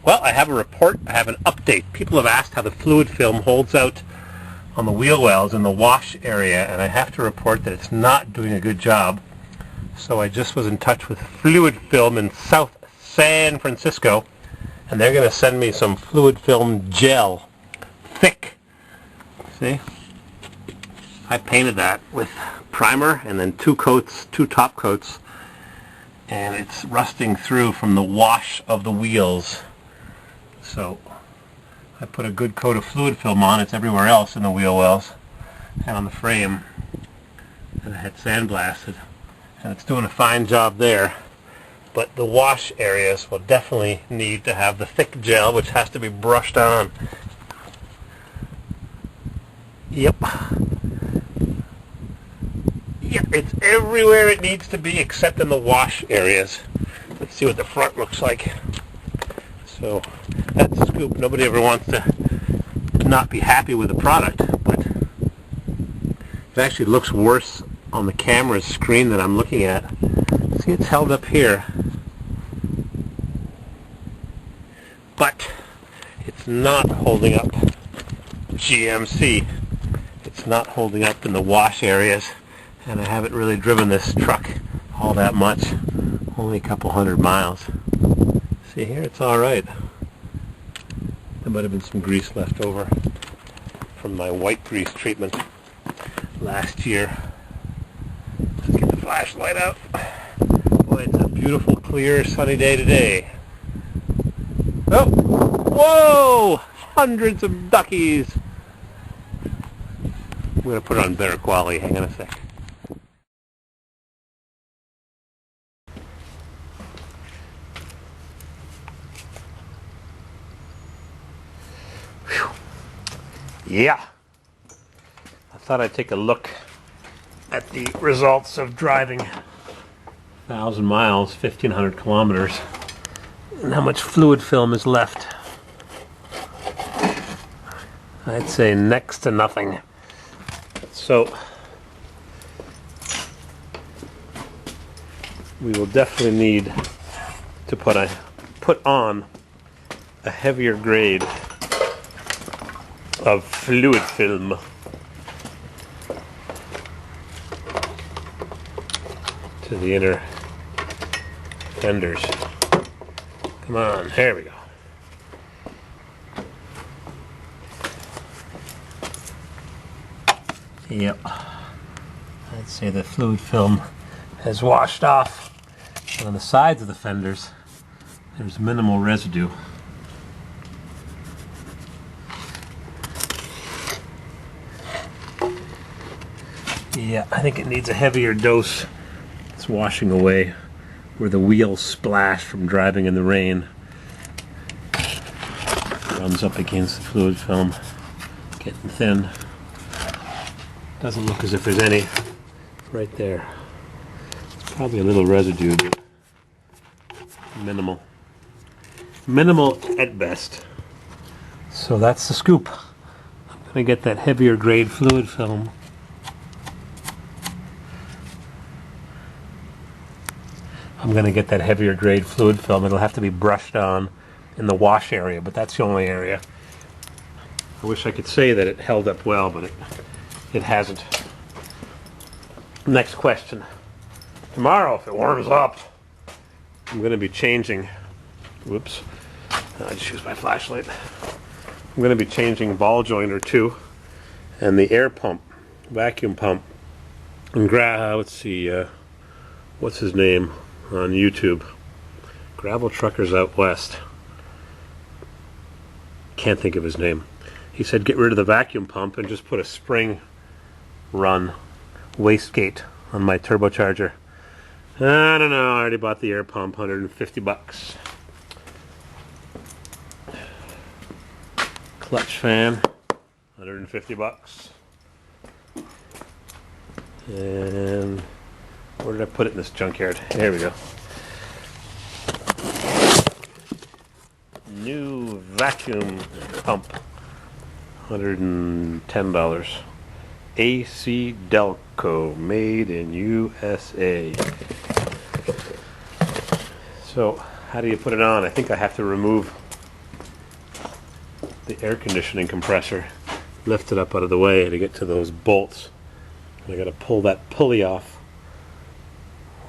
Well, I have a report. I have an update. People have asked how the fluid film holds out on the wheel wells in the wash area, and I have to report that it's not doing a good job. So I just was in touch with Fluid Film in South San Francisco, and they're going to send me some fluid film gel. Thick. See? I painted that with primer and then two top coats, and it's rusting through from the wash of the wheels. So I put a good coat of fluid film on. It's everywhere else in the wheel wells and on the frame, and I had sandblasted, and it's doing a fine job there. But the wash areas will definitely need to have the thick gel, which has to be brushed on. Yep, it's everywhere it needs to be except in the wash areas. Let's see what the front looks like. So that's the scoop. Nobody ever wants to not be happy with the product, but it actually looks worse on the camera's screen that I'm looking at. See, it's held up here, but it's not holding up GMC. It's not holding up in the wash areas, and I haven't really driven this truck all that much, only a couple hundred miles. See here, it's all right. There might have been some grease left over from my white grease treatment last year. Let's get the flashlight out. Boy, it's a beautiful, clear, sunny day today. Oh, whoa! Hundreds of duckies. I'm going to put it on better quality. Hang on a sec. Yeah, I thought I'd take a look at the results of driving 1,000 miles, 1,500 kilometers, and how much fluid film is left. I'd say next to nothing. So we will definitely need to put on a heavier grade of fluid film to the inner fenders. Come on, here we go. Yep, I'd say the fluid film has washed off. And on the sides of the fenders, there's minimal residue. Yeah, I think it needs a heavier dose. It's washing away where the wheels splash from driving in the rain. Runs up against the fluid film, getting thin. Doesn't look as if there's any right there. It's probably a little residue, but minimal. Minimal at best. So that's the scoop. I'm going to get that heavier grade fluid film. It'll have to be brushed on in the wash area, but that's the only area. I wish I could say that it held up well, but it hasn't. Next question. Tomorrow, if it warms up, I'm going to be changing. Whoops. I just used my flashlight. I'm going to be changing ball joint or two, and the air pump, vacuum pump. And let's see, what's his name on YouTube? Gravel Truckers Out West. Can't think of his name. He said get rid of the vacuum pump and just put a spring run wastegate on my turbocharger. I don't know, I already bought the air pump, $150. Clutch fan, $150. And where did I put it in this junkyard? There we go. New vacuum pump, $110. AC Delco, made in USA. So how do you put it on? I think I have to remove the air conditioning compressor lifted up out of the way to get to those bolts. I got to pull that pulley off.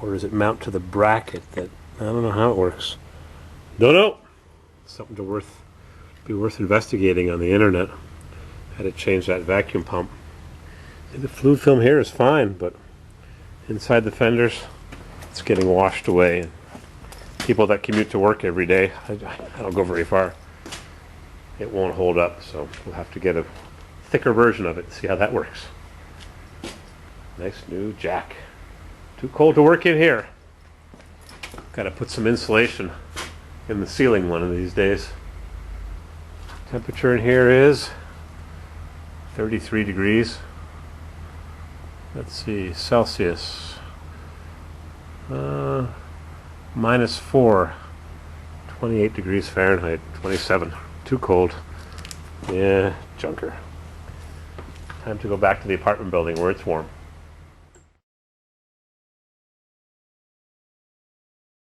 Or does it mount to the bracket? That I don't know how it works. Don't know. Something to be worth investigating on the internet. Had to change that vacuum pump. The fluid film here is fine, but inside the fenders, it's getting washed away. People that commute to work every day, I don't go very far. It won't hold up, so we'll have to get a thicker version of it to see how that works. Nice new jack. Too cold to work in here. Got to put some insulation in the ceiling one of these days. Temperature in here is 33 degrees. Let's see, Celsius. -4, 28 degrees Fahrenheit, 27. Too cold. Yeah, junker. Time to go back to the apartment building where it's warm.